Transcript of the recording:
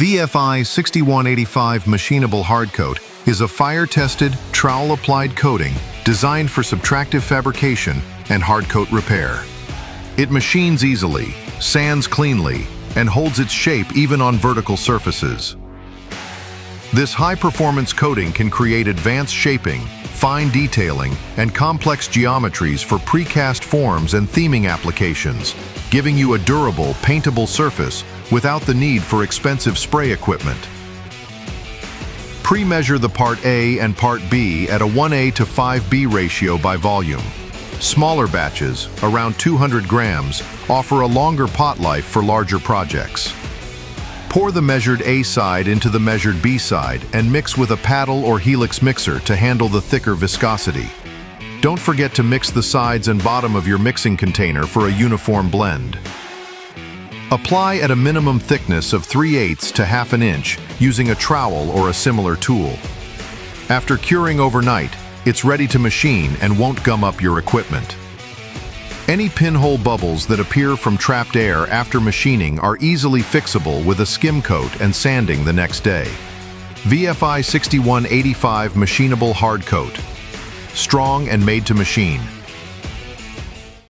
VFI 6185 Machinable Hard Coat is a fire-tested, trowel-applied coating designed for subtractive fabrication and hard coat repair. It machines easily, sands cleanly, and holds its shape even on vertical surfaces. This high-performance coating can create advanced shaping, fine detailing, and complex geometries for precast forms and theming applications, giving you a durable, paintable surface without the need for expensive spray equipment. Pre-measure the Part A and Part B at a 1A to 5B ratio by volume. Smaller batches, around 200 grams, offer a longer pot life for larger projects. Pour the measured A side into the measured B side and mix with a paddle or helix mixer to handle the thicker viscosity. Don't forget to mix the sides and bottom of your mixing container for a uniform blend. Apply at a minimum thickness of 3/8 to ½ an inch using a trowel or a similar tool. After curing overnight, it's ready to machine and won't gum up your equipment. Any pinhole bubbles that appear from trapped air after machining are easily fixable with a skim coat and sanding the next day. VFI 6185 Machinable Hard Coat. Strong and made to machine.